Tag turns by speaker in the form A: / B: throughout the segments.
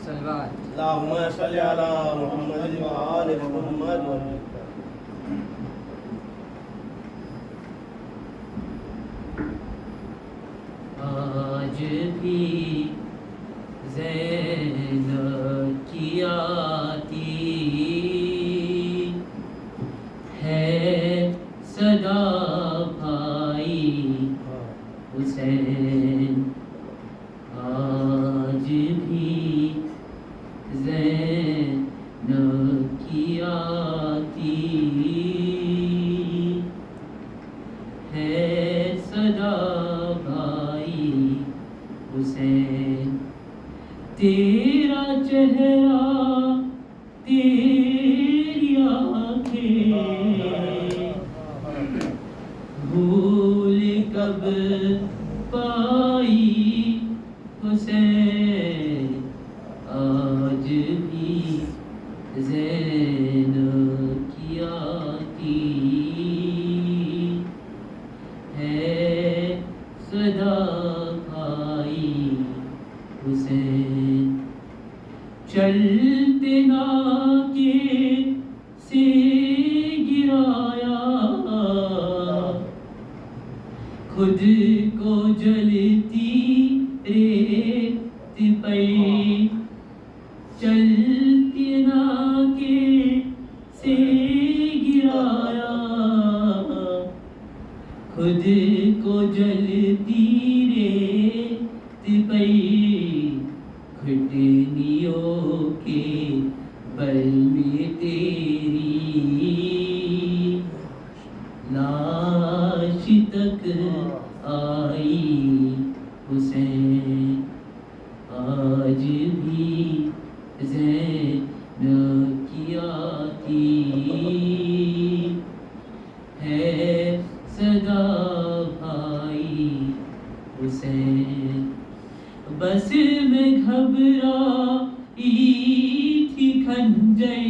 A: اللهم صل على محمد وآل محمد
B: آج بھی زینب کی آتی ہے صدا بھائی حسین، آج بھی زینب کی آتی ہے صدا بھائی حسین، تیرا چہرہ تیری آنکھیں بھول کب پائی حسین، آج بھی زینب کی آتی ہے صدا بھائی حسین، چلتے نا کے سے گرایا خود کو جلتی ریت پہ، چلتے نا کے سے گرایا خود کو جلتی ریت پہ، گھٹنیوں کے بل میں تیری لاش تک آئی حسین، آج بھی زینب کی آتی ہے صدا بھائی حسین، بس میں گھبرائی تھی کھنجر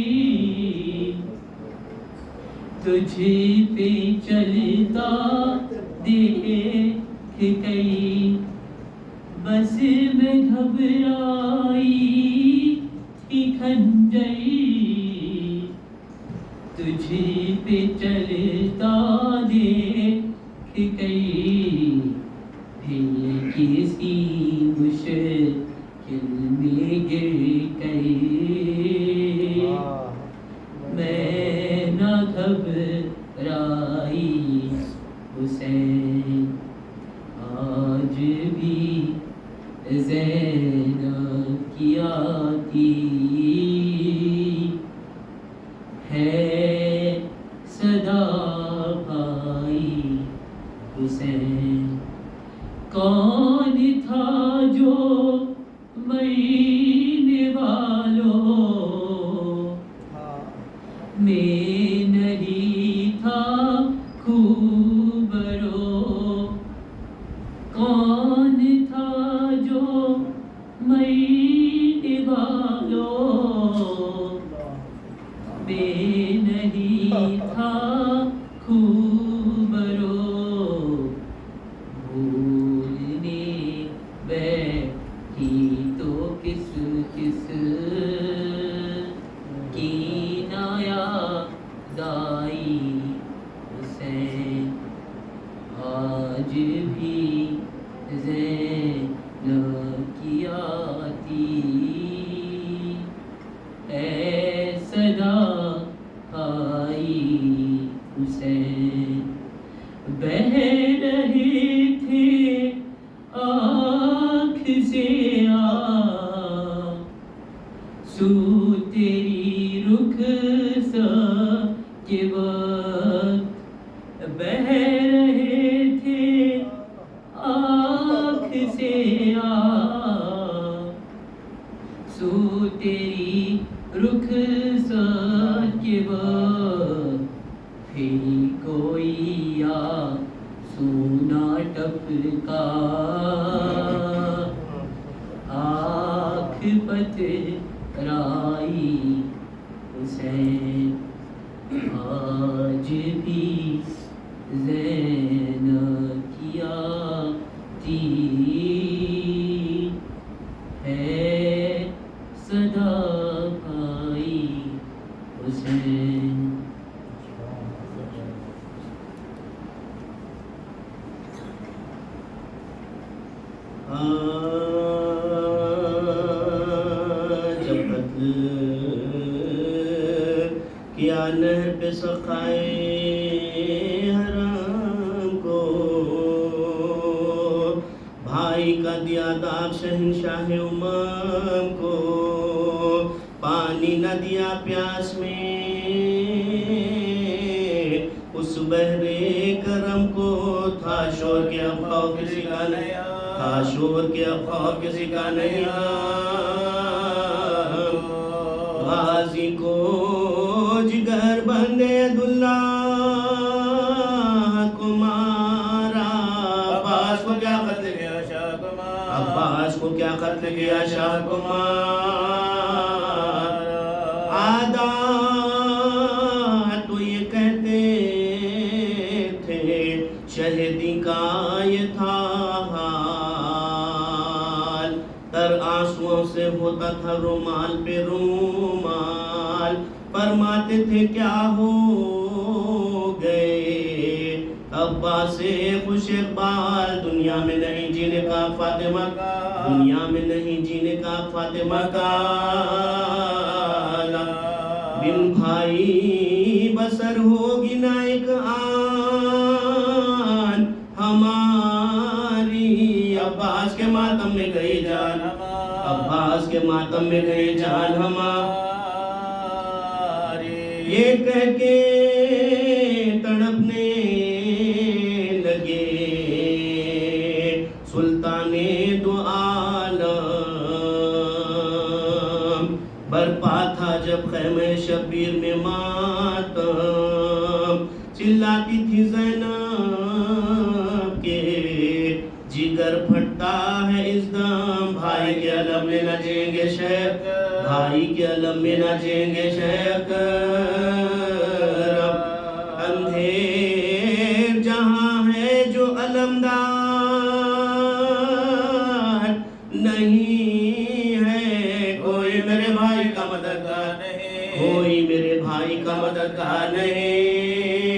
B: تجھ پہ چلتا دیکھ کئی، بس میں گھبرائی تھی کھنجر تجھ پہ چلتا دیکھ کئی، پھر کسی مشکل میں گر گئی، میں نہ گھبرائی حسین، آج بھی زینب کی آتی ہے صدا بھائی حسین، کون تھا جو مرنے والوں میں نہیں تھا خوبرو، کون تھا جو مرنے والوں میں نہیں تھا خوبرو، بھولنے بیٹھی تو کس کس کی یاد آئی حسین، آج بھی زینب کی آتی ہے صدا بھائی حسین، بہہ رہے تھے آنکھ سے آنسو تیری رخسار کے وقت، بہہ رہے تھے آنکھ سے آنسو تیری رخسار کے وقت، پھر کوئی سونا ٹپکا آنکھ پترائی حسین، آج بھی زینب کی آتی ہے صدا بھائی حسین
A: جب قتل کیا نہر پہ سقائے حرام کو، بھائی کا دیا داغ شہنشاہ امم کو، پانی نہ دیا پیاس میں اس بحرے کرم کو، تھا شور کے اب خوف کسی کا نہیں، تھا شور کے اب خوف کسی کا نہیں، غازی کو جگر بندے عبداللہ کو مارا، عباس کو کیا قتل کیا شاہ کو مارا، عباس کو کیا قتل کیا شاہ کو مارا، عادات تو یہ کہتے تھے شہیدی کا یہ تھا حال، تر آنسوؤں سے ہوتا تھا رومال پہ رومال، فرماتے تھے کیا ہو گئے عباس خوش اقبال، دنیا میں نہیں جینے کا فاطمہ کا، دنیا میں نہیں جینے کا فاطمہ کا، بن بھائی بسر ہوگی نہ ایک آن ہماری، عباس کے ماتم میں گئی جان، عباس کے ماتم میں گئی جان ہماری، یہ کہہ کے تڑپنے لگے سلطان دو عالم، برپا تھا جب خیمہ شبیر میں ماتم، چلاتی تھی زینب کے جگر پھٹتا ہے اس دم، بھائی کے علم میں نہ جیں گے شیخ، بھائی کے علم میں نہ جیں گے شیخ، اندھیر جہاں ہے جو علمدار نہیں ہے، کوئی میرے بھائی کا مددگار نہیں، کوئی میرے بھائی کا مددگار نہیں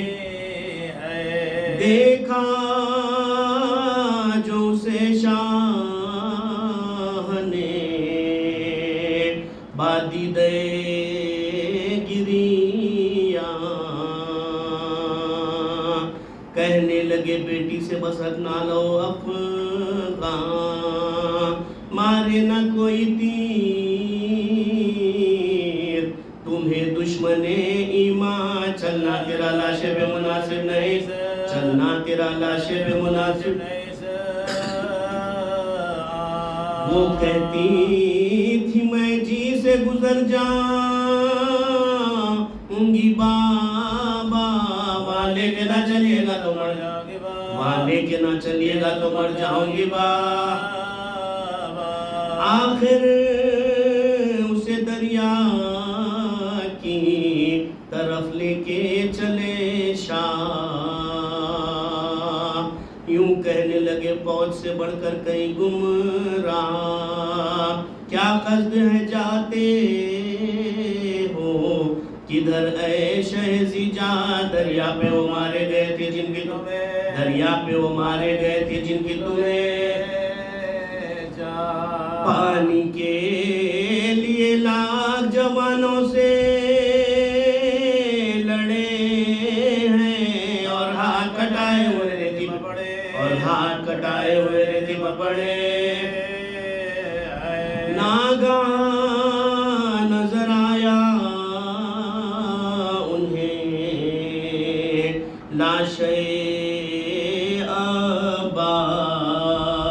A: ہے، دیکھا جو سے شاہ نے بادی دے گریاں، کہنے لگے بیٹی سے بسر نہ لو افغان، مارے نہ کوئی تیر تمہیں دشمن ایمان، چلنا تیرا لاشے پہ مناسب نہیں، چلنا تیرا لاشے پہ مناسب نہیں، وہ کہتی تھی میں جی سے گزر جاؤں گی بابا، وہاں لے کے نہ چلیے گا تو مر جاؤں گی بابا، وہاں لے کے نہ چلیے گا تو مر جاؤں گی بابا، آخر اسے دریا کی طرف لے کے چلے شاہ، یوں کہنے لگے فوج سے بڑھ کر کہیں گمراہ، کیا قصد ہے جاتے ہو کدھر اے شہزی جا، دریا پہ وہ مارے گئے تھے جن کی تمہیں، دریا پہ وہ مارے گئے تھے جن کی تمہیں پانی کے لیے لاکھ جوانوں سے لڑے ہیں، اور ہاتھ کٹائے ہوئے ریتی میں پڑے، اور ہاتھ کٹائے ہوئے ریتی میں پڑے، ناگہاں نظر آیا انہیں لاشے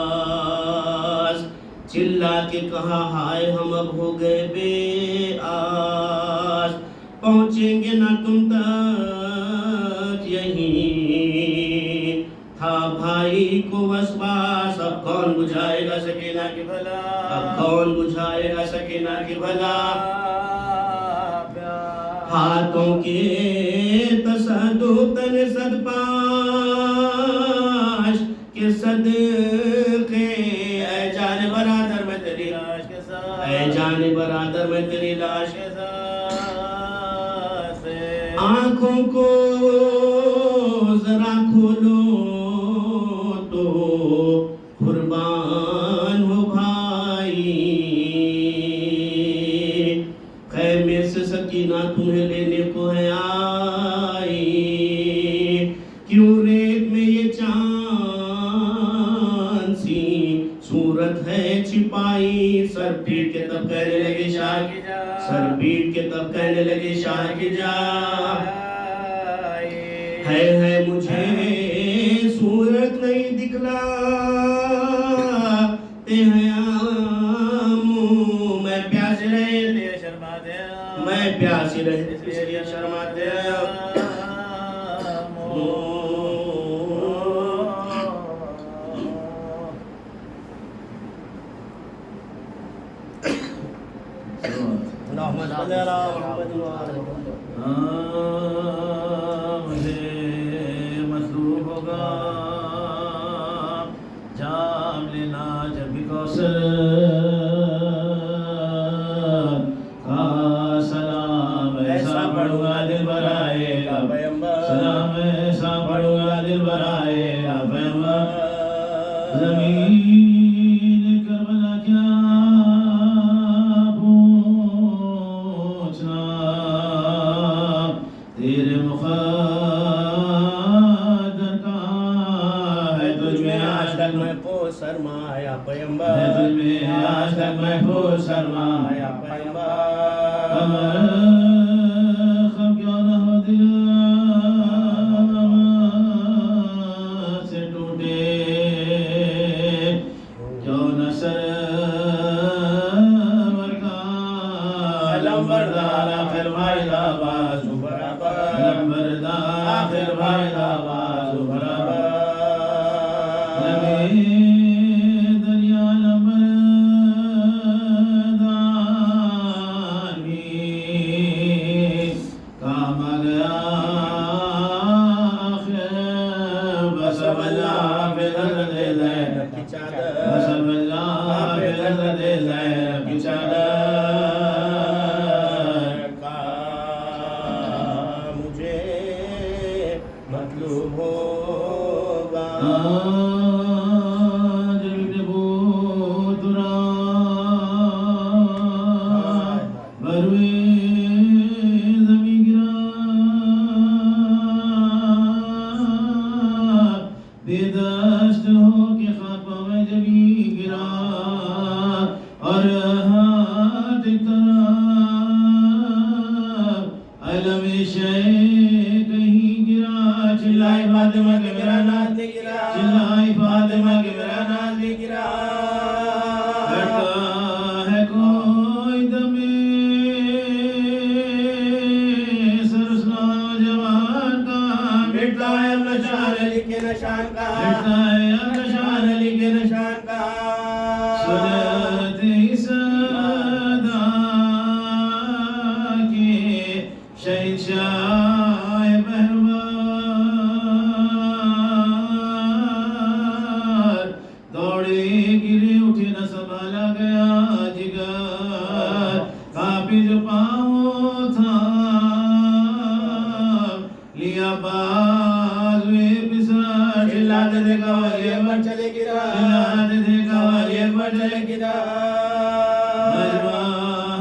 A: عباس، چلا کے کہا ہائے ہم اب ہو گئے بے آس، پہنچیں گے نہ تم تک یہیں تھا بھائی کو وسواس، اب کون بجھائے گا سکینہ کی بھلا، اب کون بجھائے گا سکینہ کی بھلا، ہاتھوں کے تصدق تن صد پاش کے صدقے، اے جان برادر میں تیری لاش کے ساتھ، اے جان برادر میں تیری لاش آنکھوں کو ذرا کھولو تو قربان ہو بھائی خیمے سے سکینہ تمہیں لینے کو ہے آئی کیوں ریت میں یہ چاند سی صورت ہے چھپائی سر پیٹ کے تب کہنے لگے شاہ کی جا سر پیٹ کے تب کہنے لگے شاہ کی جا ہے مجھے صورت نہیں دکھلاتے ہیں میں پیاسی رہے میں پیاسی رہے اس لیے شرماتے ہیں
C: مجھے مطلوب ہوگا جام لینا جب بھی کوثر کا سلام ایسا پڑھوں گا دل بھر آئے گا سلام ایسا پڑھوں گا دل بھر آئے گا زمین کربلا کیا پوچھنا تیرے مقدر کا ہے تجھ میں آج تک محفوظ سرمایہ پیمبر ہے تجھ میں آج تک محفوظ سرمایہ پیمبر خم کیوں نہ ہو دل سے ٹوٹے کیوں نہ سرور کا علم بردار آخر بھائی داباز علم بردار آخر بھائی داباز دریا لمبردار بھی کام گیا آخر بسم اللہ پہ درد زینب کی چادر بسم اللہ پہ درد زینب کی چادر
A: کا مجھے مطلوب ہوگا
C: دست ہو کے خاکوں میں جبھی گرا اور ہاتھ طرف علم شے کہیں گرا چلائی فاطمہ کے میرا ناز نہیں گرا چلائی فاطمہ کے میرا ناز نہیں گرا ہٹا ہے کوئی دمِ سرسنا جوان کا مٹتا ہے نشان علی کے نشان کا مٹتا ہے نشان علی کے نشان کا سنت صدا کے شہنشاہ بہبار دوڑے گرے اٹھے نہ سنبھالا گیا جگر کافی جو پاؤں تھا لیا بازوے پسر چلاتے تھے قوالی اکبر چلے گرا چلاتے تھے قوالی اکبر چلے گرا نجمہ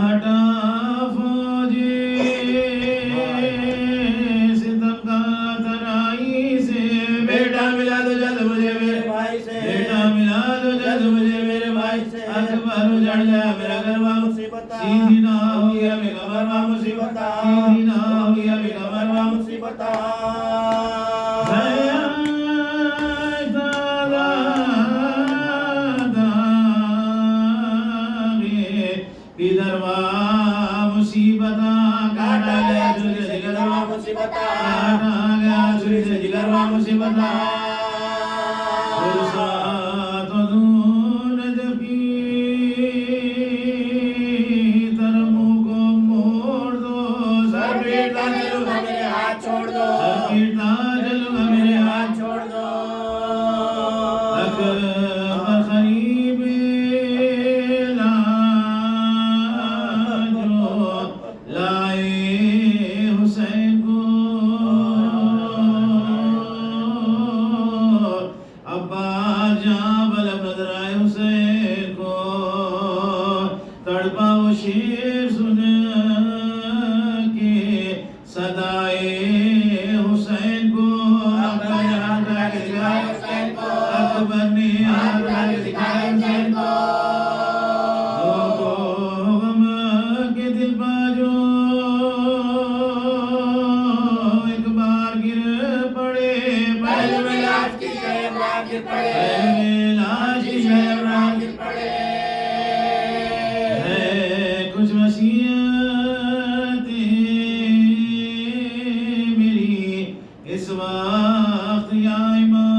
C: ہٹا فوجی ستم کا تنائی سے بیٹا ملا دو جلد مجھے میرے بھائی سے بیٹا ملا دو جلد مجھے میرے بھائی سے اکبر اجڑ گیا میرا گھروا مصیبت سیدھی نہ ہو گیا میرا گھروا مصیبت سیدھی نہ ہو گیا میرا گھروا مصیبت دروا مصیبت کاٹا گیا چھری سے جگروا مصیبت کاٹا گیا چھری سے جگروا مصیبت فرصت دون جبی ترمو کو موڑ دو سر پیٹا چلوں گا میرے ہاتھ چھوڑ دو سر پیٹا چلوں گا میرے ہاتھ چھوڑ دو اکبر قریب لا پڑھ پاؤ شیر سن کے صدائے حسین کو اکبر نے ہاتھ اٹھا کے دکھایا حسین کو اکبر نے ہاتھ اٹھا کے دکھایا حسین کو غم کے دل باجو ایک بار گر پڑے پہلے میں لاش کی شہ گر پڑے پہلے میں لاش کی شہ گر پڑے ہے کچھ وصیتیں میری اس وقت یا امام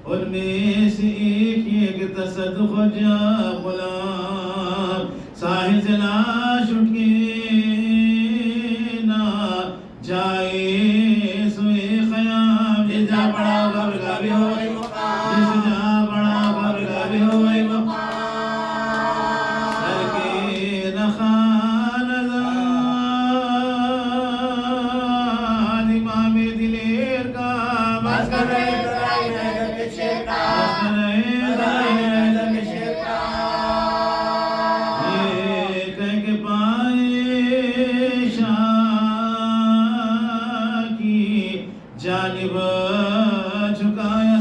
C: ان میں سے ایک یہ کہ تصدق جا غلام ساحل سے لاش اٹھ کے نہ جائے سوئے خیام جس جا پڑا قبر کا بھی ہوئی مقام جس جا پڑا قبر کا بھی ہوئی مقام سر کے نخان زاد امام دلیر کا بس کر رہے درائی حیدر کے شیر کا بس کر رہے درائی حیدر کے شیر کا یہ کہہ کے پائے شاہ کی جانب جھکایا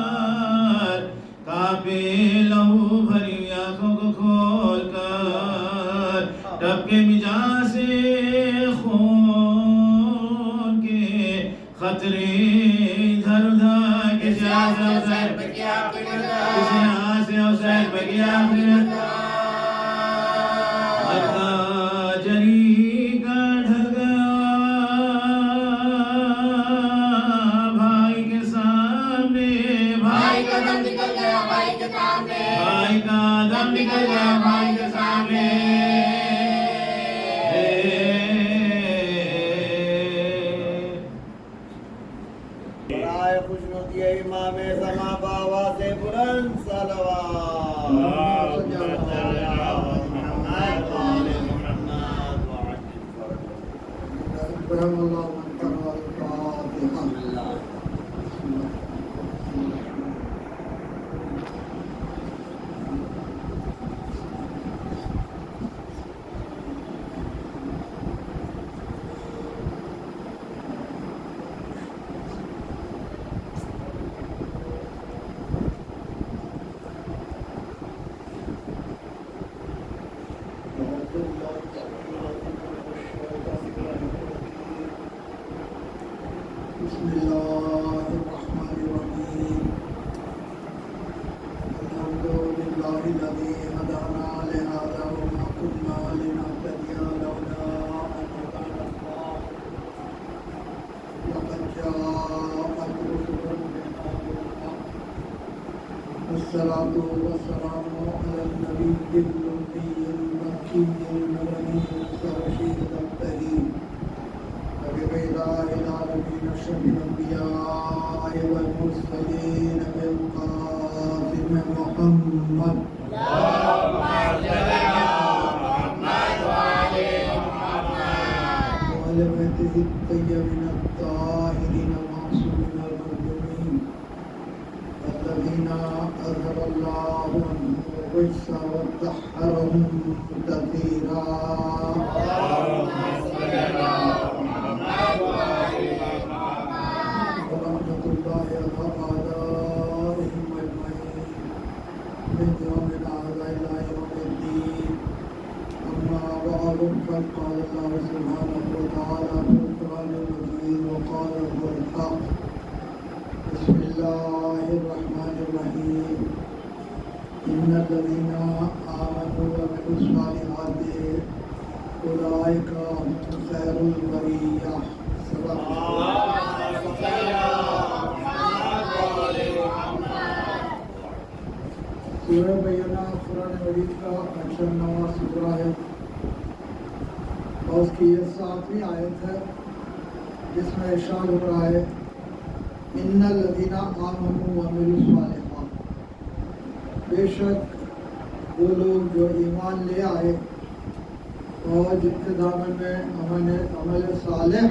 C: سر کعبے لہو بھری آنکھوں کو کھول کر ٹپکے مجاز سے خون کے خطرے ادھر ادھر کسی آس حسین پہ کیا کسی آس حسین پہ کیا جری کا ڈھل گیا بھائی کے سامنے بھائی کا دم نکل گیا بھائی کے سامنے بھائی کا دم نکل گیا بھائی کے سامنے
D: برائے خوشنودی امام زمان بآواز بلند صلوات
E: رحم اللہ من کروا الفاتحہ بسم اللہ الرحمن الرحیم الحمد للہ الذی ہدانا لہذا وما كنا لنهتدی لولا ان هدانا اللہ لقد جاءت رسل ربنا بالحق والصلاة والسلام على النبي الأمي المكي المدني الرشيد الطهير وبإله العالمين أشرف الأنبياء والمرسلين بالقاسم محمد
C: اللهم صل على محمد وعلى محمد
E: وعلى بيته الطيبين الطاهرين المعصومين المظلومين الذين أذهب الله عنهم الرجس وطهرهم تطهيرا
C: اللهم صل على محمد وعلى محمد
E: ورحمة الله على أعدائهم أجمعين من يومنا هذا إلى يوم الدين أما بعد فقد قال الله سبحانه وتعالى في القرآن المجيد وقال هو الحق بسم الله الرحمن الرحيم إن الذين آمنوا وعملوا الصالحات أولئك هم خير البرية صدق سورہ بینہ قرآن مجید کا 98واں سورہ ہے اور اس کی یہ 7ویں آیت ہے جس میں ارشاد ہو رہا ہے ان الذین آمنوا وعملوا الصالحات بے شک وہ لوگ جو ایمان لے آئے اور جن کے دامن میں عمل صالح ہے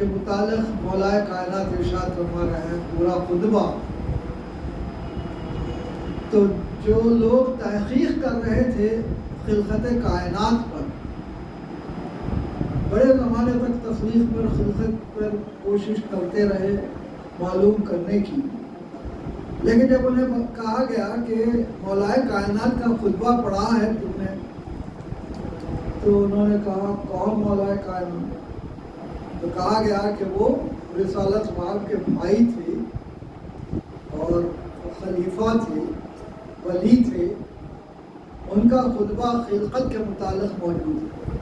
E: کے متعلق مولا کائنات ارشاد فرما رہے ہیں پورا خطبہ. تو جو لوگ تحقیق کر رہے تھے خلقت کائنات پر، بڑے زمانے تک تخلیق پر، خلقت پر کوشش کرتے رہے معلوم کرنے کی، لیکن جب انہیں کہا گیا کہ مولا کائنات کا خطبہ پڑھا ہے تم نے، تو انہوں نے کہا کون مولا کائنات؟ تو کہا گیا کہ وہ رسالت مآب کے بھائی تھے اور خلیفہ تھے، ولی تھے، ان کا خطبہ خلقت کے متعلق موجود ہے.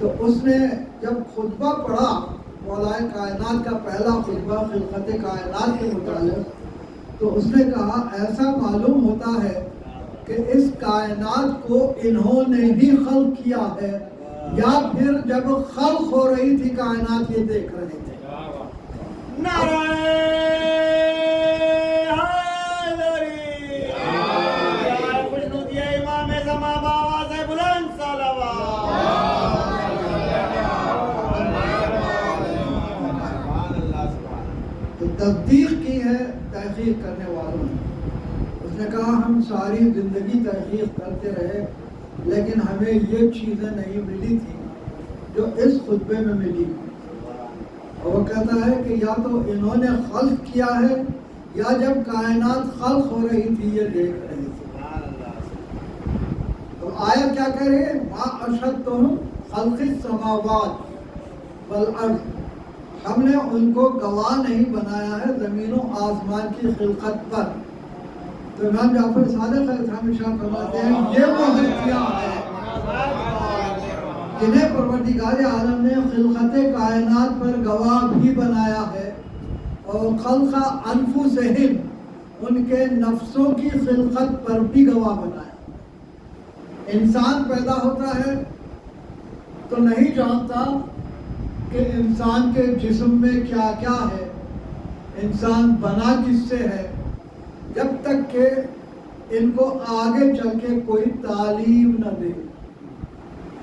E: تو اس نے جب خطبہ پڑھا مولا کائنات کا پہلا خطبہ خلقت کائنات کے متعلق، تو اس نے کہا ایسا معلوم ہوتا ہے کہ اس کائنات کو انہوں نے ہی خلق کیا ہے، یا پھر جب خلق ہو رہی تھی کائنات یہ دیکھ رہے تھے. تو تصدیق کی ہے تحقیق کرنے والوں نے. اس نے کہا ہم ساری زندگی تحقیق کرتے رہے لیکن ہمیں یہ چیزیں نہیں ملی تھی جو اس خطبے میں ملی. اور وہ کہتا ہے کہ یا تو انہوں نے خلق کیا ہے یا جب کائنات خلق ہو رہی تھی یہ دیکھ رہے تھے. تو آیت کیا کہہ رہے ہیں؟ ما اشہدتہم خلق السماوات والارض، ہم نے ان کو گواہ نہیں بنایا ہے زمین و آسمان کی خلقت پر. تو امام جعفر صادق ہمیشہ فرماتے ہیں یہ وہ ہستیاں ہیں جنہیں پروردگار عالم نے خلقت کائنات پر گواہ بھی بنایا ہے، اور خلق انفسہم، ان کے نفسوں کی خلقت پر بھی گواہ بنایا. انسان پیدا ہوتا ہے تو نہیں جانتا کہ انسان کے جسم میں کیا کیا ہے، انسان بنا کس سے ہے، جب تک کہ ان کو آگے چل کے کوئی تعلیم نہ دے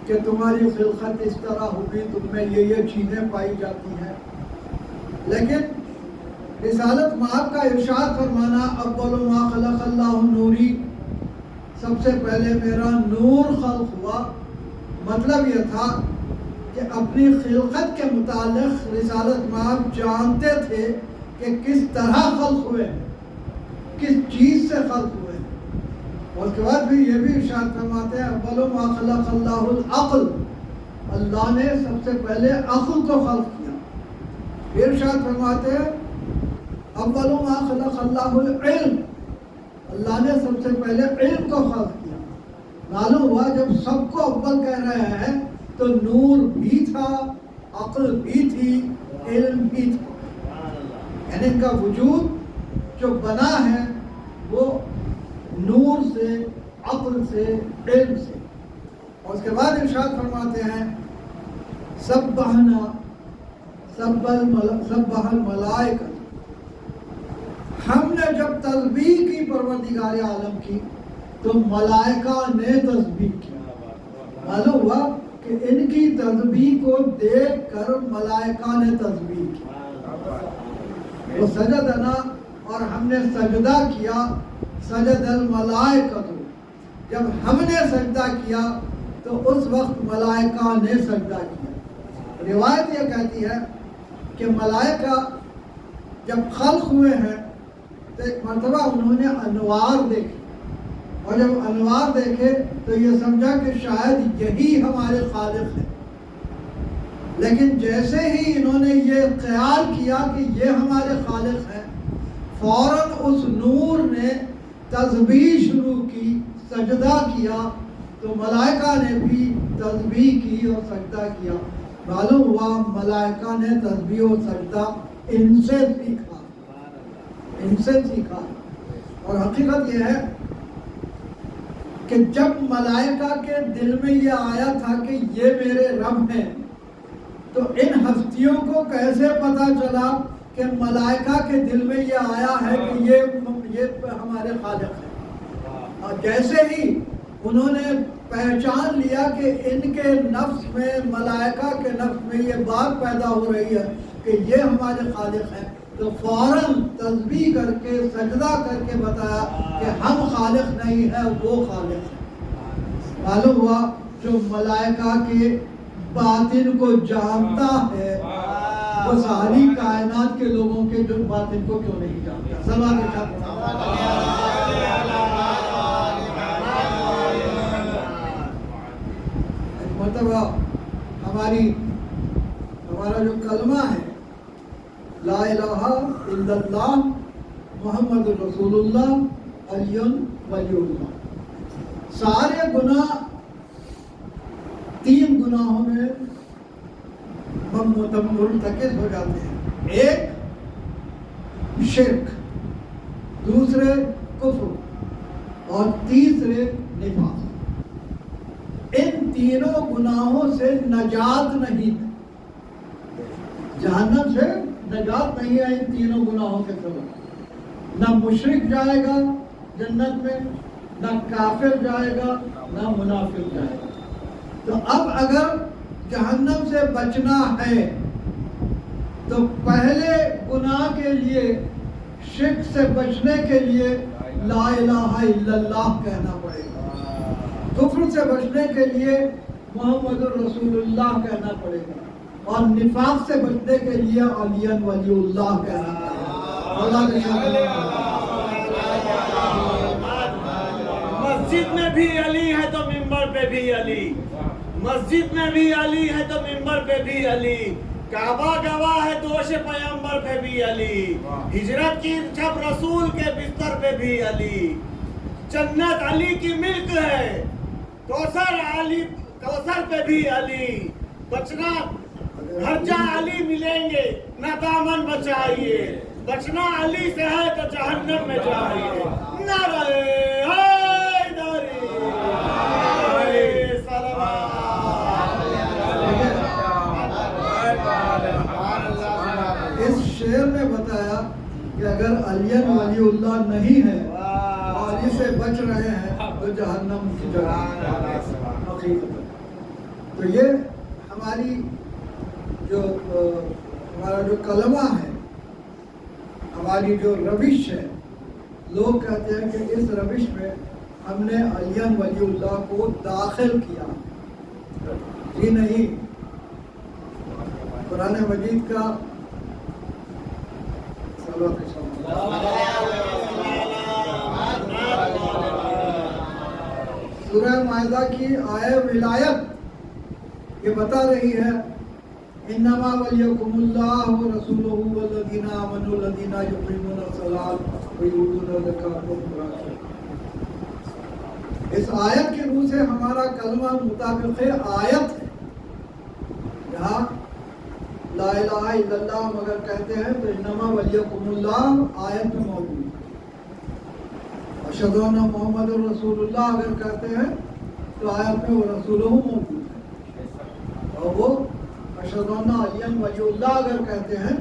E: کہ تمہاری خلقت اس طرح ہوگی، تم میں یہ چیزیں پائی جاتی ہیں. لیکن رسالت مآب کا ارشاد فرمانا اول ما خلق اللہ نوری، سب سے پہلے میرا نور خلق ہوا، مطلب یہ تھا کہ اپنی خلقت کے متعلق رسالت مآب جانتے تھے کہ کس طرح خلق ہوئے، کس چیز سے خلق ہوئے. اور اس کے بعد بھی یہ بھی ارشاد فرماتے ہیں اول ما خلق اللہ العقل، اللہ نے سب سے پہلے عقل کو خلق کیا. پھر ارشاد فرماتے ہیں اول ما خلق اللہ العلم، اللہ نے سب سے پہلے علم کو خلق کیا. معلوم ہوا جب سب کو اول کہہ رہے ہیں تو نور بھی تھا، عقل بھی تھی، علم بھی تھا. یعنی ان کا وجود جو بنا ہے وہ نور سے، عقل سے، علم سے. اور اس کے بعد ارشاد فرماتے ہیں سبحنا سبح الملائکہ، ہم نے جب تسبیح کی پروردگار عالم کی تو ملائکہ نے تسبیح کی. معلوم ہوا کہ ان کی تسبیح کو دیکھ کر ملائکہ نے تسبیح کی. وہ سجدنا، اور ہم نے سجدہ کیا، سجد الملائکہ، جب ہم نے سجدہ کیا تو اس وقت ملائکہ نے سجدہ کیا. روایت یہ کہتی ہے کہ ملائکہ جب خلق ہوئے ہیں تو ایک مرتبہ انہوں نے انوار دیکھے، اور جب انوار دیکھے تو یہ سمجھا کہ شاید یہی ہمارے خالق ہیں. لیکن جیسے ہی انہوں نے یہ خیال کیا کہ یہ ہمارے خالق ہیں، فوراً اس نور نے تسبیح شروع کی، سجدہ کیا، تو ملائکہ نے بھی تسبیح کی اور سجدہ کیا. معلوم ہوا ملائکہ نے تسبیح و سجدہ ان سے سیکھا. اور حقیقت یہ ہے کہ جب ملائکہ کے دل میں یہ آیا تھا کہ یہ میرے رب ہیں، تو ان ہستیوں کو کیسے پتا چلا کہ ملائکہ کے دل میں یہ آیا ہے کہ یہ ہمارے خالق ہیں. اور جیسے ہی انہوں نے پہچان لیا کہ ان کے نفس میں، ملائکہ کے نفس میں یہ بات پیدا ہو رہی ہے کہ یہ ہمارے خالق ہیں، تو فوراً تسبیح کر کے سجدہ کر کے بتایا کہ ہم خالق نہیں ہیں، وہ خالق ہیں۔ معلوم ہوا جو ملائکہ کے باطن کو جانتا ہے وہ ساری کائنات کے لوگوں کے جو باطن کو کیوں نہیں جانتا۔ سلام مرتبہ ہمارا جو کلمہ ہے لا الہ الا اللہ محمد رسول اللہ علی ولی اللہ، سارے گناہ 3 گناہوں میں مرتکب ہو جاتے ہیں۔ ایک شرک، دوسرے کفر اور تیسرے نفاق۔ ان تینوں گناہوں سے نجات نہیں ہے، جہنم سے نجات نہیں ہے ان تینوں گناہوں کے سبب۔ نہ مشرک جائے گا جنت میں، نہ کافر جائے گا، نہ منافق جائے گا۔ تو اب اگر جہنم سے بچنا ہے تو پہلے گناہ کے لیے، شرک سے بچنے کے لیے لا الہ الا اللہ کہنا پڑے گا، کفر سے بچنے کے لیے محمد رسول اللہ کہنا پڑے گا، اور نفاق سے بچنے کے لیے علی ولی اللہ کہنا پڑے گا۔
D: مسجد میں بھی علی ہے تو منبر پہ بھی علی، مسجد میں بھی علی ہے تو منبر پہ بھی علی، کعبہ گواہ ہے دوش پیغمبر پہ بھی علی، ہجرت کی جب رسول کے بستر پہ بھی علی، جنت علی کی ملک ہے، کوثر پہ بھی علی، بچنا ہر جا علی ملیں گے، نہ دامن بچائیے، بچنا علی سے ہے تو جہنم میں جائیے۔ نعرہ حیدری، نعرہ صلوات۔
E: اس شعر میں بتایا کہ اگر علی ولی اللہ نہیں ہے اور علی سے بچ رہے ہیں تو جہنم کی جگہ حقیقت۔ تو یہ ہماری ہمارا جو کلمہ ہے، ہماری جو روش ہے، لوگ کہتے ہیں کہ اس روش میں ہم نے علی ولی اللہ کو داخل کیا۔ جی نہیں، قرآن مجید کا سورہ مائدہ کی آیہ ولایت یہ بتا رہی ہے انما ولیکم اللہ ورسولہ والذین آمنوا الذین یقیمون الصلاۃ ویؤتون الزکاۃ وهم راکعون۔ اس آیت کی روح سے ہمارا کلمہ مطابق آیت ہے، جہاں لا الہ الا اللہ ہم اگر کہتے ہیں تو انما ولیکم اللہ آیت میں موجود ہے، اشہد ان محمد رسول اللہ اگر کہتے ہیں تو آیت میں وہ رسولہ موجود ہے، اور وہ اشہد ان علی ولی اللہ اگر کہتے ہیں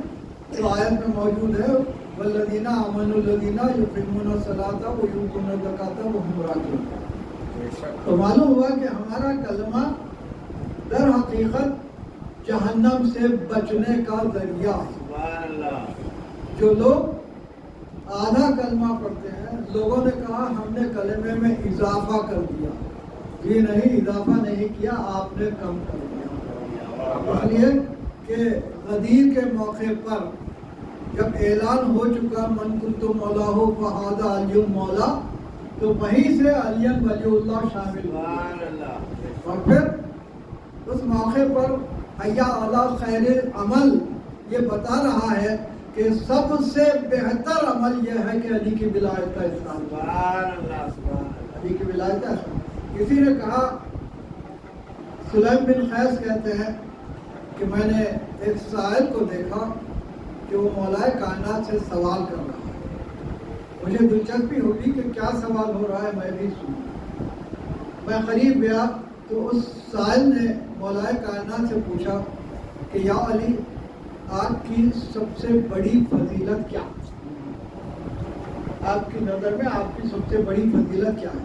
E: تو آیت میں موجود ہے والذین آمنوا الذین یقیمون الصلاۃ ویؤتون الزکاۃ وهم راکعون۔ تو معلوم ہوا کہ ہمارا کلمہ در حقیقت جہنم سے بچنے کا ذریعہ ہے۔ جو لوگ آدھا کلمہ پڑھتے ہیں، لوگوں نے کہا ہم نے کلمے میں اضافہ کر دیا، یہ نہیں، اضافہ نہیں کیا، آپ نے کم کر دیا۔ اس لیے کہ غدیر کے موقع پر جب اعلان ہو چکا من کنت مولاہ فہذا علی مولا، تو وہیں سے علی ولی اللہ شامل ہوا، اور پھر اس موقع پر حی علی خیر عمل یہ بتا رہا ہے کہ سب سے بہتر عمل یہ ہے کہ علی کی ولایت کا احسان، علی کی ولایت کا احسان۔ کسی نے کہا، سلیم بن قیس کہتے ہیں کہ میں نے ایک سائل کو دیکھا کہ وہ مولا کائنات سے سوال کر رہا ہے، مجھے دلچسپی ہوگی کہ کیا سوال ہو رہا ہے، میں بھی سنوں۔ میں قریب گیا تو اس سائل نے مولا کائنات سے پوچھا کہ یا علی، آپ کی سب سے بڑی فضیلت کیا ہے؟ آپ کی نظر میں آپ کی سب سے بڑی فضیلت کیا ہے؟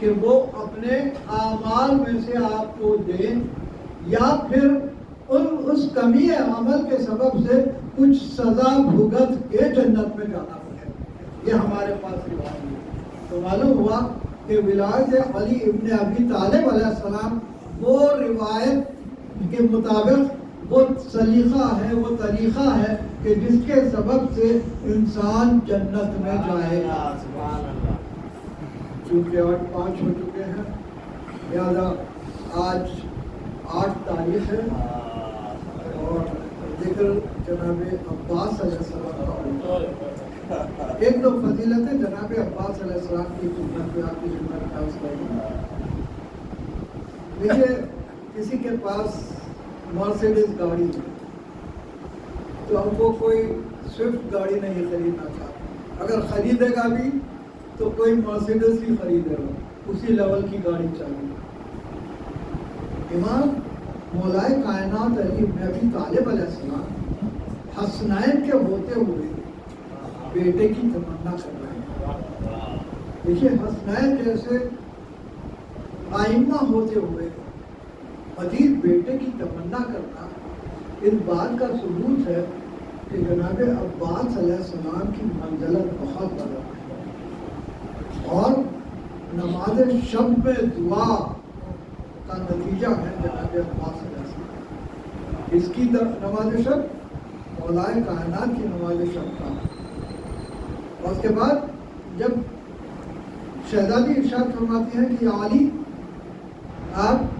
E: کہ وہ اپنے اعمال میں سے آپ کو دیں یا پھر اس کمی عمل کے سبب سے کچھ سزا بھگت کے جنت میں جانا پڑے. یہ ہمارے پاس روایت ہے. تو معلوم ہوا کہ ولایت علی ابن ابی طالب علیہ السلام وہ روایت کے مطابق وہ سلیقہ ہے، وہ طریقہ ہے کہ جس کے سبب سے انسان جنت میں جائے گا. چونکہ 8:05 ہو چکے ہیں، لہٰذا آج 8 تاریخ ہے اور ذکر جناب عباس علیہ السلام کا ایک دو فضیلتیں جناب عباس علیہ السلام کی خدمت میں آپ کی خدمت میں عرض کروں. دیکھیے کسی کے پاس مرسیڈیز گاڑی ہے تو ہم کو کوئی سوئفٹ گاڑی نہیں خریدنا چاہتا. اگر خریدے گا بھی تو کوئی مرسیڈیز ہی خریدے گا، اسی لیول کی گاڑی چاہیے. امام مولائے کائنات علی ابن ابی طالب علیہ السلام حسنین کے ہوتے ہوئے بیٹے کی تمنا کر رہے ہیں. دیکھیے حسنین جیسے آئمہ ہوتے ہوئے مزید بیٹے کی تمنا کرنا اس بات کا ثبوت ہے کہ جناب عباس علیہ السلام کی منزلت بہت بڑا ہے اور نماز شب میں دعا کا نتیجہ ہے جناب عباس علیہ السلام. اس کی نماز شب مولائے کائنات کی نماز شب کا. اور اس کے بعد جب شہزادی ارشاد فرماتی ہیں کہ علی آپ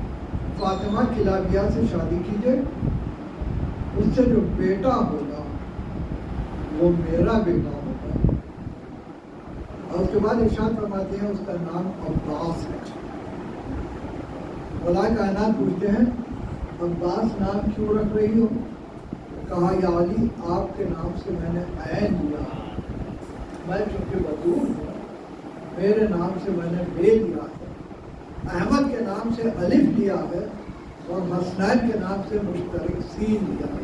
E: فاطمہ کلابیہ سے شادی کیجئے، اس سے جو بیٹا ہوگا وہ میرا بیٹا ہوگا. اور اس کے بعد ارشاد فرماتے ہیں اس کا نام عباس ہے. مولائے کائنات پوچھتے ہیں عباس نام کیوں رکھ رہی ہو؟ کہا یا علی آپ کے نام سے میں نے عین لیا، میں چونکہ بدور ہوں میرے نام سے میں نے بے لیا ہے. احمد کے نام سے الف لیا ہے اور حسنین کے نام سے مشترک سین لیا ہے.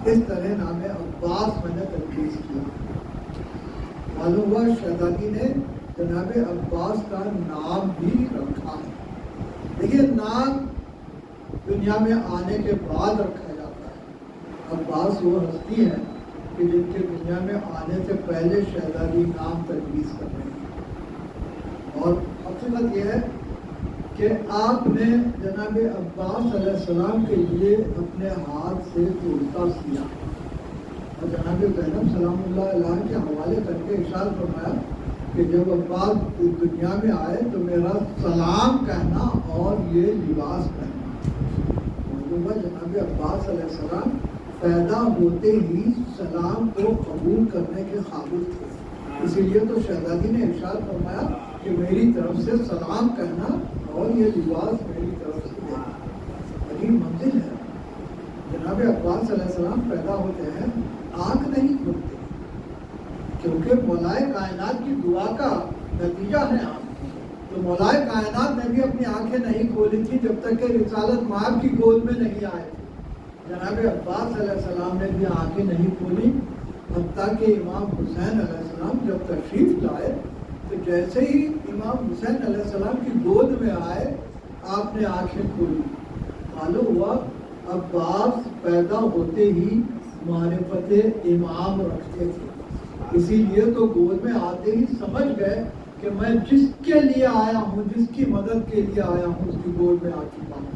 E: اس طرح نام عباس میں نے تجویز کیا. معلوم ہوا شہزادی نے جناب عباس کا نام بھی رکھا ہے. دیکھیے نام دنیا میں آنے کے بعد رکھا جاتا ہے. عباس وہ ہستی ہے کہ جن کے دنیا میں آنے سے پہلے شہزادی نام تجویز کر رہے ہیں. اور حقیقت یہ ہے کہ آپ نے جناب عباس علیہ السلام کے لیے اپنے ہاتھ سے کرتا سیا اور جناب زینب سلام اللہ علیہ کے حوالے کر کے ارشاد فرمایا کہ جب عباس اس دنیا میں آئے تو میرا سلام کہنا اور یہ لباس پہننا. جناب عباس علیہ السلام پیدا ہوتے ہی سلام کو قبول کرنے کے قابل تھے. اسی لیے تو شہزادی نے ارشاد فرمایا کہ میری طرف سے سلام کہنا اور یہ لباس میری طرف سے دینا. عجیب منزل ہے. جناب عباس علیہ السلام پیدا ہوتے ہیں آنکھ نہیں کھلتے کیونکہ مولائے کائنات کی دعا کا نتیجہ ہے آنکھ. تو مولائے کائنات نے بھی اپنی آنکھیں نہیں کھولی تھی جب تک کہ رسالت مآب کی گود میں نہیں آئے تھے. جناب عباس علیہ السلام نے بھی آنکھیں نہیں کھولی حتیٰ کہ امام حسین علیہ السلام جب تشریف لائے تو جیسے ہی امام حسین علیہ السلام کی گود میں آئے آپ نے آنکھیں کھولی. معلوم ہوا عباس پیدا ہوتے ہی معرفت امام رکھتے تھے. اسی لیے تو گود میں آتے ہی سمجھ گئے کہ میں جس کے لیے آیا ہوں، جس کی مدد کے لیے آیا ہوں، اس کی گود میں آ چکا ہوں.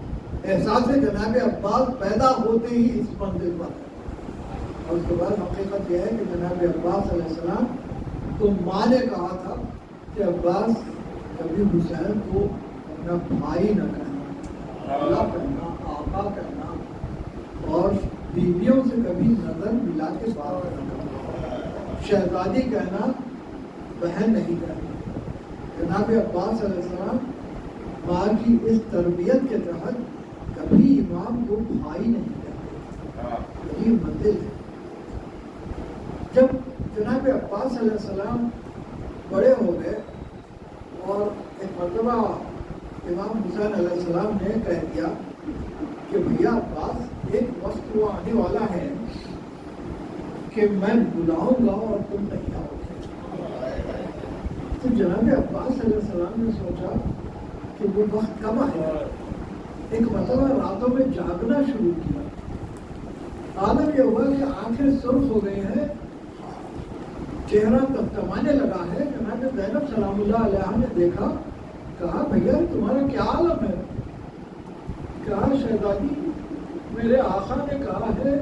E: احساس جناب عباس پیدا ہوتے ہی اس منزل پر ہے. اور اس کے بعد حقیقت یہ ہے کہ جناب عباس علیہ السلام تو ماں نے کہا تھا کہ عباس کبھی حسین کو اپنا بھائی نہ کہنا، اللہ کہنا، آقا کہنا، اور بیویوں سے کبھی نظر ملا کے بات نہ کرنا، شہزادی کہنا، بہن نہیں کہنا. جناب عباس علیہ السلام ماں کی اس تربیت کے تحت کبھی امام کو بھائی نہیں کہتے. یہی منزل ہے. جب جناب عباس علیہ السلام بڑے ہو گئے اور ایک مرتبہ امام حسین علیہ السلام نے کہہ دیا کہ بھیا عباس ایک وقت وہ آنے والا ہے کہ میں بلاؤں گا اور تم نہیں آؤ گے. تو جناب عباس علیہ السلام نے سوچا تو وہ وقت کب آئے گا؟ ایک مرتبہ راتوں میں جاگنا شروع کیا، عالم یہ ہوا کہ آنکھیں سرخ ہو گئی ہیں، چہرہ تمتمانے لگا ہے۔ جناب زینب سلام اللہ علیہ نے دیکھا، کہا بھیا تمہارا کیا عالم ہے؟ کہا شہزادی میرے آقا نے کہا ہے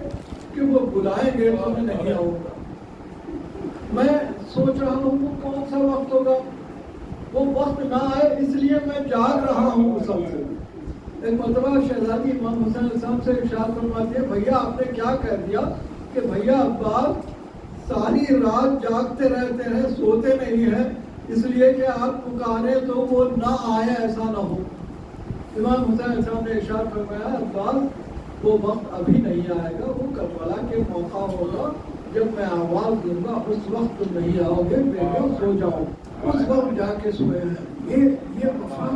E: کہ وہ بلائیں گے تو میں نہیں آؤں گا، میں سوچ رہا ہوں وہ کون سا وقت ہوگا، وہ وقت نہ آئے اس لیے میں جاگ رہا ہوں اس وقت سے۔ ایک مرتبہ شہزادی امام حسین علیہ السلام سے ارشاد فرماتی ہے، بھیا آپ نے کیا کہہ دیا کہ بھیا عباس ساری رات جاگتے رہتے ہیں، سوتے نہیں ہیں، اس لیے کہ آپ پکارے تو وہ نہ آئے، ایسا نہ ہو۔ امام حسین علیہ السلام نے ارشاد فرمایا، عباس وہ وقت ابھی نہیں آئے گا، وہ کربلا کے موقع ہوگا جب میں آواز دوں گا، اس وقت تم نہیں آؤ گے، بیٹے سو جاؤ۔ اس وقت جا کے سوئے ہیں۔ یہ وفا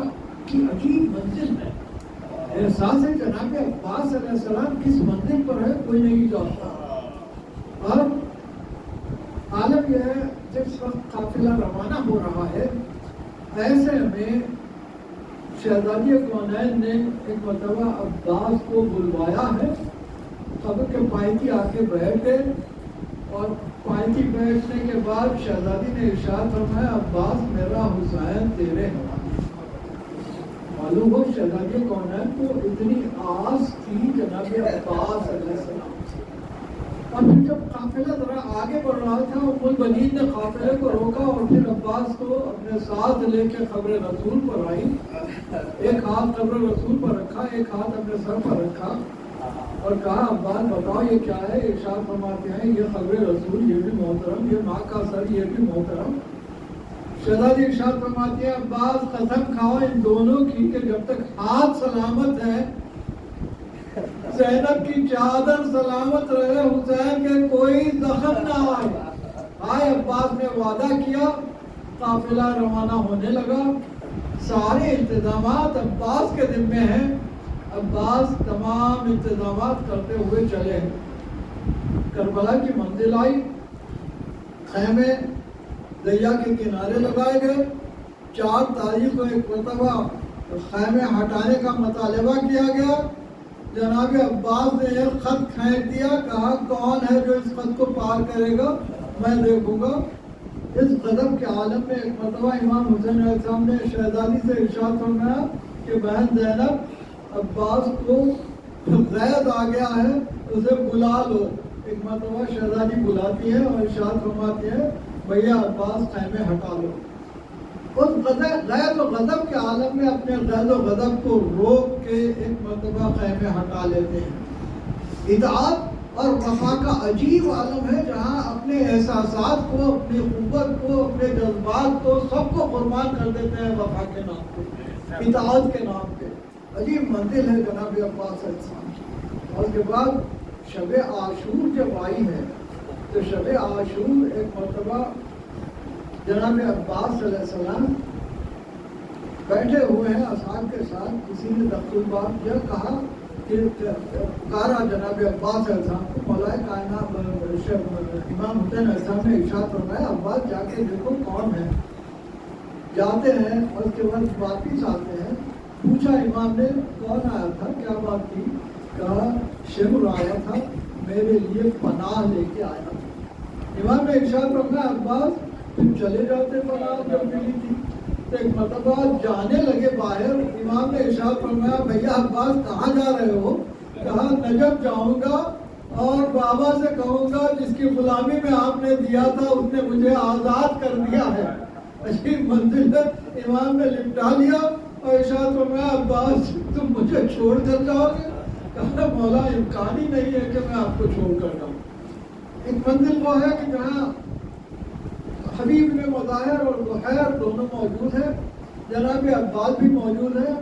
E: کی عجیب منزل ہے۔ احساس جناب عباس علیہ السلام کس منزل پر ہے کوئی نہیں جانتا۔ اور عالم یہ ہے جس وقت قافلہ روانہ ہو رہا ہے، ایسے میں شہزادی کونین نے ایک مرتبہ عباس کو بلوایا ہے، قبر کے پائیتی آ کے بیٹھ گئے، اور پائیتی بیٹھنے کے بعد شہزادی نے ارشاد فرمایا، عباس میرا حسین تیرے حوالے۔ معلوم ہو شہزادی کونین کو اتنی آس تھی جناب عباس علیہ السلام سے۔ اور پھر جب قافلہ ذرا آگے بڑھ رہا تھا، ام البنین نے قافلے کو روکا اور پھر عباس کو اپنے ساتھ لے کے قبر رسول پر آئی، ایک ہاتھ قبر رسول پر رکھا، ایک ہاتھ اپنے سر پر رکھا، اور کہا عباس بتاؤ یہ کیا ہے؟ ارشاد فرماتے ہیں یہ قبر رسول، یہ بھی محترم، یہ ماں کا سر، یہ بھی محترم۔ شہزادی ارشاد فرماتی ہے، عباس قسم کھاؤ ان دونوں کی کہ جب تک ہاتھ سلامت ہے، زینب کی چادر سلامت رہے، حسین کے کوئی زخم نہ آئے۔ عباس نے وعدہ کیا، قافلہ روانہ ہونے لگا، سارے انتظامات عباس کے ذمے ہیں، عباس تمام انتظامات کرتے ہوئے چلے ہیں۔ کربلا کی منزل آئی، خیمے دریا کے کنارے لگائے گئے، 4 تاریخ کو ایک مرتبہ خیمے ہٹانے کا مطالبہ کیا گیا۔ جناب عباس نے ایک خط پھینک دیا، کہا کون ہے جو اس خط کو پار کرے گا، میں دیکھوں گا۔ اس غضب کے عالم میں ایک مرتبہ امام حسین علیہ السلام نے شہزادی سے ارشاد فرمایا کہ بہن زینب عباس کو غیظ آ گیا ہے، اسے بلا لو۔ ایک مرتبہ شہزادی بلاتی ہے اور ارشاد فرماتی ہے بھیا عباس خیمے ہٹا لو۔ اس غیظ و غضب کے عالم میں اپنے غیظ و غضب کو روک کے ایک مرتبہ خیمے ہٹا لیتے ہیں۔ اطاعت اور وفا کا عجیب عالم ہے، جہاں اپنے احساسات کو، اپنی قوت کو، اپنے جذبات کو سب کو قربان کر دیتے ہیں وفا کے نام پہ، اطاعت کے نام پہ۔ عجیب منزل ہے جناب عباس علیہ السلام کی۔ اور اس کے بعد شب عاشور جب آئی ہے تو شب عاشور ایک مرتبہ جناب عباس علیہ السلام بیٹھے ہوئے ہیں اصحاب کے ساتھ، کسی نے دخل الباب کیا، کہا کہ پکارا جناب عباس علیہ السلام کو، مولا کائنات امام حسین علیہ السلام نے ارشاد فرمایا عباس جا کے دیکھو کون ہے۔ جاتے ہیں اور اس کے بعد واپس آتے ہیں، پوچھا امام نے کون آیا تھا، کیا بات تھی؟ کہا شمر آیا تھا، میرے لیے پناہ لے کے آیا تھا۔ امام نے ارشاد فرمایا عباس تم چلے جاتے پناہ جب ملی تھی۔ تو ایک مرتبہ جانے لگے باہر، امام نے ارشاد فرمایا بھیا عباس کہاں جا رہے ہو؟ کہا نجف جاؤں گا اور بابا سے کہوں گا جس کی غلامی میں آپ نے دیا تھا اس نے مجھے آزاد کر دیا ہے۔ عجیب منزل ہے، امام نے لپٹا لیا اور ارشاد فرمایا عباس تم مجھے چھوڑ کر جاؤ گے؟ کہا مولا امکان ہی نہیں ہے کہ میں آپ کو چھوڑ کر جاؤں۔ ایک منزل وہ ہے کہ جہاں حبیب میں مظاہر اور ظہیر دونوں موجود ہیں، جناب عباس بھی موجود ہے۔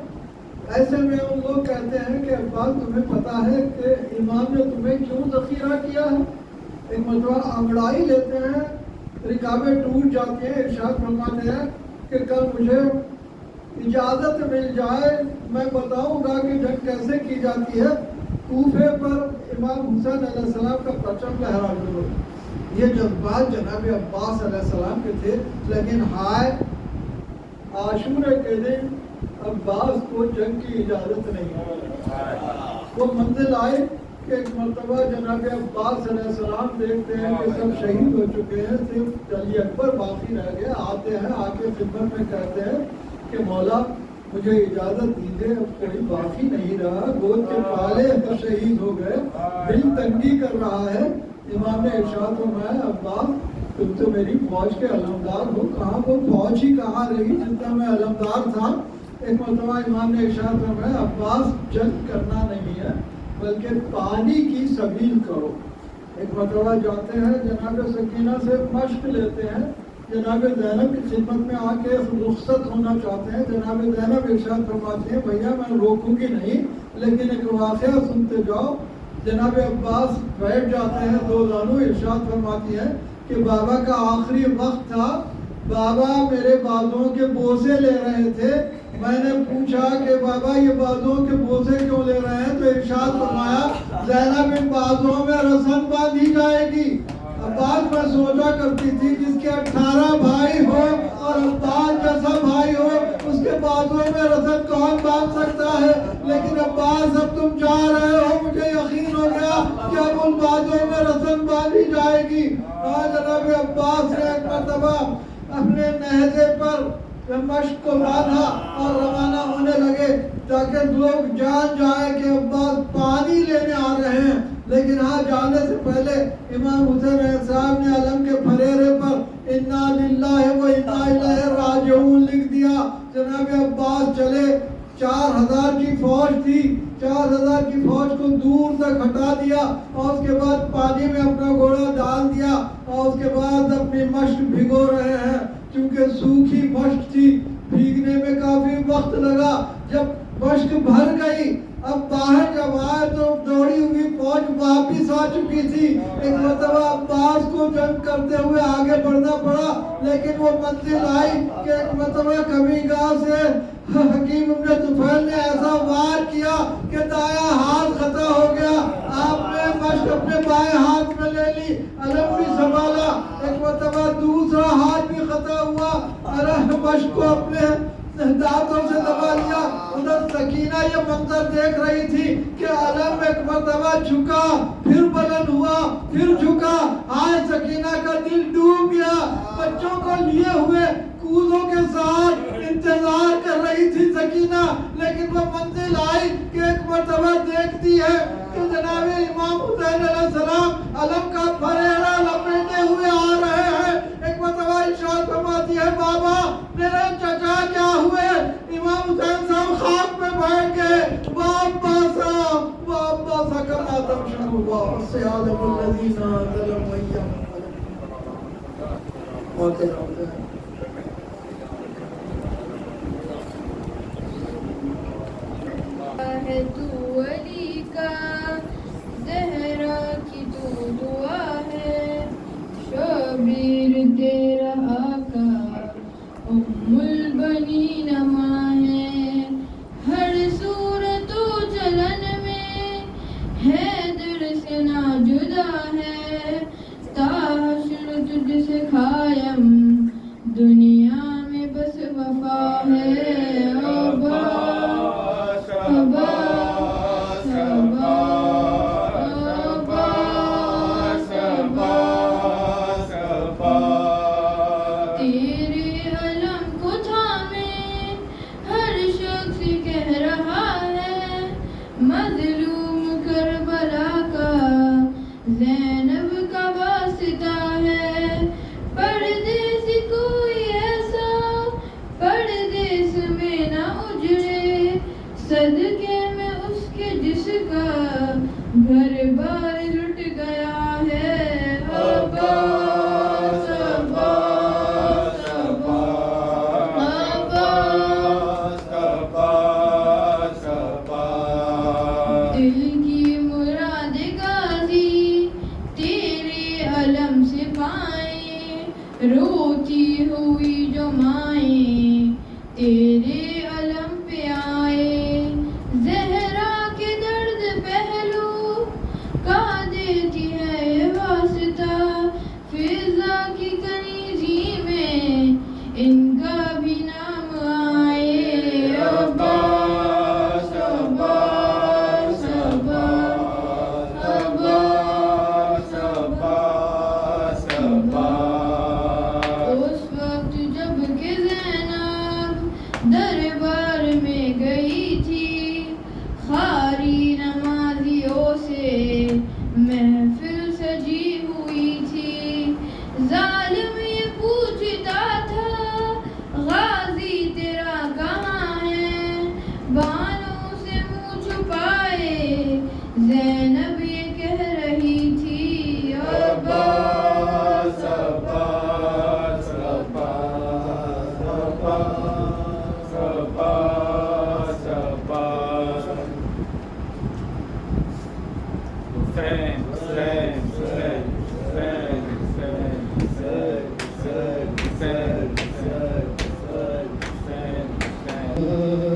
E: ایسے میں ان لوگ کہتے ہیں کہ عباس تمہیں پتا ہے کہ امام نے تمہیں کیوں ذخیرہ کیا ہے؟ ایک مرتبہ انگڑائی لیتے ہیں، رکابیں ٹوٹ جاتی ہیں، ارشاد فرماتے ہیں کہ کل مجھے اجازت مل جائے میں بتاؤں گا کہ جنگ کیسے کی جاتی ہے، کوفے پر امام حسین علیہ السلام کا پرچم لہرا دو۔ یہ جذبات جناب عباس علیہ السلام کے تھے، لیکن ہائے عاشورے کے دن عباس کو جنگ کی اجازت نہیں. وہ منزل آئے کہ ایک مرتبہ جناب عباس علیہ السلام دیکھتے ہیں کہ سب شہید ہو چکے ہیں, صرف علی اکبر باقی رہ گئے. آتے ہیں, آ کے خدمت میں کہتے ہیں کہ مولا مجھے اجازت دیجیے, اب کوئی باقی نہیں رہا, گود کے پالے تو شہید ہو گئے, دل تنگی کر رہا ہے. امام نے ارشاد فرمایا عباس تم تو میری فوج کے علمدار ہو, کہاں وہ فوج ہی کہاں رہی جتنا میں علمدار تھا. ایک مرتبہ امام نے ارشاد فرمایا عباس جنگ کرنا نہیں ہے بلکہ پانی کی سبیل کرو. ایک مرتبہ جاتے ہیں, جناب سکینہ سے مشق لیتے ہیں, جناب زینب کی خدمت میں آ کے رخصت ہونا چاہتے ہیں. جناب زینب ارشاد فرماتے ہیں بھیا میں روکوں گی نہیں لیکن ایک واقعہ سنتے جاؤ. جناب عباس بیٹھ جاتے ہیں, دو زانو ارشاد فرماتی ہیں کہ بابا کا آخری وقت تھا, بابا میرے بازوؤں کے بوسے لے رہے تھے. میں نے پوچھا کہ بابا یہ بازوؤں کے بوسے کیوں لے رہے ہیں, تو ارشاد فرمایا زینب ان بازوؤں میں رسن باندھی جائے گی. عباس میں سوچا کرتی تھی جس کے 18 بھائی ہو اور عباس جیسا بھائی ہو اس کے بازوؤں میں رسن کون باندھ سکتا ہے, لیکن عباس اب تم جا رہے ہو, مجھے یقین ہو گیا کہ اب ان بازوؤں میں رسن باندھی جائے گی. جناب عباس نے ایک مرتبہ اپنے نہضے پر مشق کو باندھا اور روانہ ہونے لگے تاکہ لوگ جان جائے کہ عباس پانی لینے آ رہے ہیں. لیکن ہاں جانے سے پہلے امام حسین صاحب نے علم کے پھریرے پر انا للہ و انا الیہ راجعون لکھ دیا. جناب عباس چلے, 4000 کی فوج تھی, 4000 کی فوج کو دور تک ہٹا دیا اور اس کے بعد پانی میں اپنا گھوڑا ڈال دیا اور اس کے بعد اپنی مشق بھگو رہے ہیں. کیونکہ سوکھی مشق تھی, بھیگنے میں کافی وقت لگا. جب مشق بھر گئی, اب باہر جب آئے تو دوڑی ہوئی فوج واپس آ چکی تھی. ایک مرتبہ عباس کو جنگ کرتے ہوئے آگے بڑھنا پڑا, لیکن وہ منزل آئی کہ ایک مرتبہ کبھی گاہ سے حکیم ابن طفیل نے ایسا وار کیا کہ دایاں ہاتھ خطا ہو گیا. آپ نے مشق اپنے بائیں ہاتھ میں لے لی, علم بھی سنبھالا. ایک مرتبہ دوسرا ہاتھ بھی خطا ہوا, مشق کو اپنے دانتوں سے دبا لیا. ادھر سکینہ یہ منظر دیکھ رہی تھی کہ علم ایک مرتبہ جھکا, پھر بلند ہوا, پھر جھکا. آج سکینہ کا دل ڈوب گیا. بچوں کو لیے ہوئے کودوں کے ساتھ انتظار کر رہی تھی سکینہ, لیکن وہ منزل آئی کہ ایک مرتبہ دیکھتی ہے کہ جناب امام حسین علیہ السلام علم کا پھریرا لپیٹے ہوئے آ رہے ہیں. ایک مرتبہ ارشاد فرماتی ہے بابا میرے چچا کیا ہوئے. امام حسین صاحب خاک پہ بیٹھ گئے. بابا صاحب بابا صاحب کما تمشن ہوا سے عالم الذین ظلم ویام ہوتے ہیں.
F: ہے تو علی کا, زہرا کی تو دعا ہے, شبیر تیرا آقا ام البنین ماں ہے. ہر صورت و چلن میں حیدر سے نہ جدا ہے, تا حشر تجھ سے قائم دنیا میں بس وفا ہے. صدقے میں اس کے جس کا گھر بار لٹ گیا ہے. عباس عباس عباس عباس عباس. دل کی مراد غازی تیرے علم سے پائیں, روتی ہوئی جو مائیں تیرے علم پہ آئے. زہرا کے درد پہلو کا دیتی ہے یہ واسطہ, محفل سجی ہوئی تھی ظالم یہ پوچھتا تھا غازی تیرا کہاں ہے بانوں سے منہ چھپائے زینب یہ کہہ رہی تھی عباس
C: عباس عباس عباس عباس عباس حسین حسین حسین حسین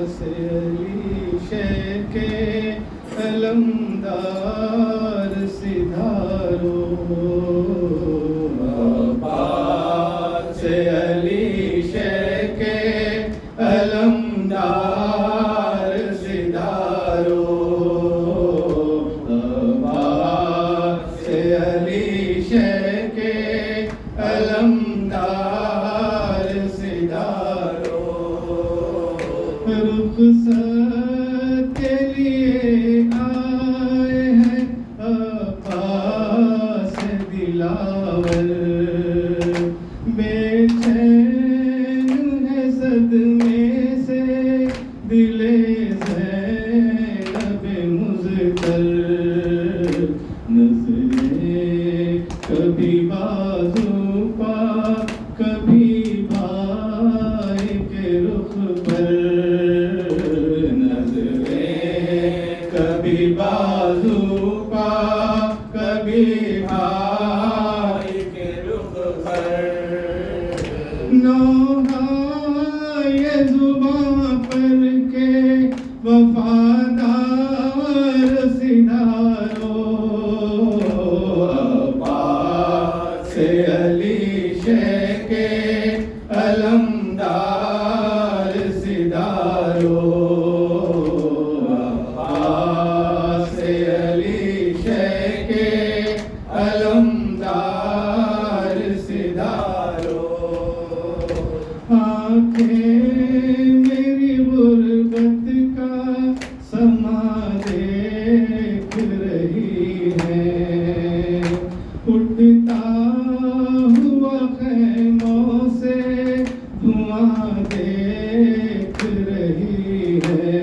C: حسین علی شیخ علمدار سدھارو عباس علی شیخ علمدار سدھارو عباس علی شیخ علمدار سدھارو رخصت کے لیے آئے ہیں عباس دلاور بے چین ہے صدمے سے دل زینب مضطر نظریں کبھی بازو پا کبھی بھائی کے رخ پر کبھی بازو پا کبھی بھائی کے رخ پر نوحہ یہ زباں پر کے وفادار سدھارو عباس علی شیخ علمدار سدھارو علمدار سدھارو آنکھیں میری غربت کا سما دیکھ رہی ہیں اٹھتا ہوا خیموں سے دھواں دیکھ رہی ہے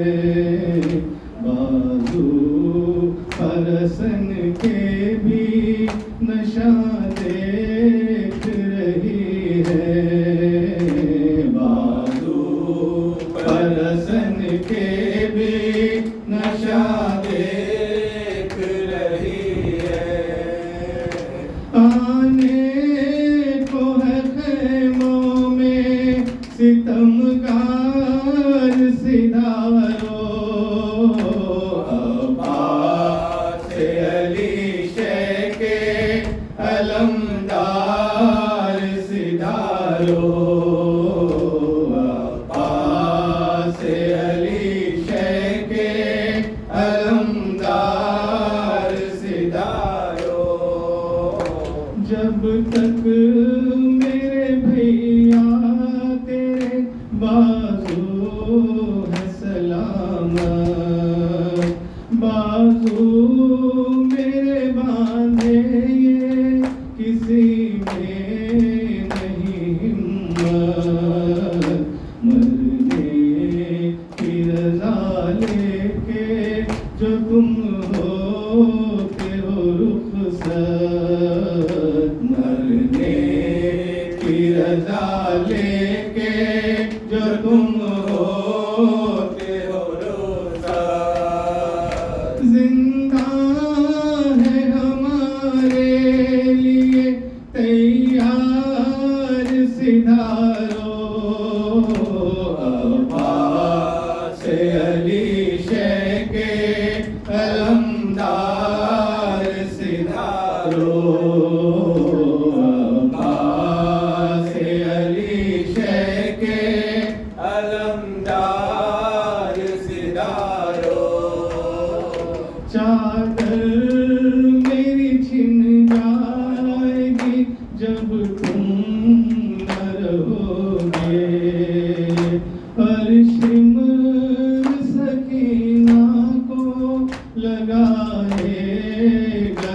C: بازو فرسن کے بھی نشاں دیکھ رہی ہے بازو فرسن کے بھی نشاں دیکھ رہی ہے آنے کو ہے خیموں میں ستمگار سدھارو عباس علی شیخ علمدار سدھارو عباس علی شیخ علمدار سدھارو جب تک میرے بھیا تیرے بازو ہے سلامت بازو میرے باندھے یہ کسی میں نہیں ہمت مرنے کی رضا لے کے جو تم ہوتے ہو رخصت مرنے کی رضا لے کے جو تم ہوتے ہو رخصت زندہ ہے ہمارے لیے تیار سدھارو عباس علی شیخ علمدار سدھارو عباس علی شیخ علمدار سدھارو چادر میری چھن جائے گی جب تم نہ رہو گے شمر سکینہ کو لگائے گا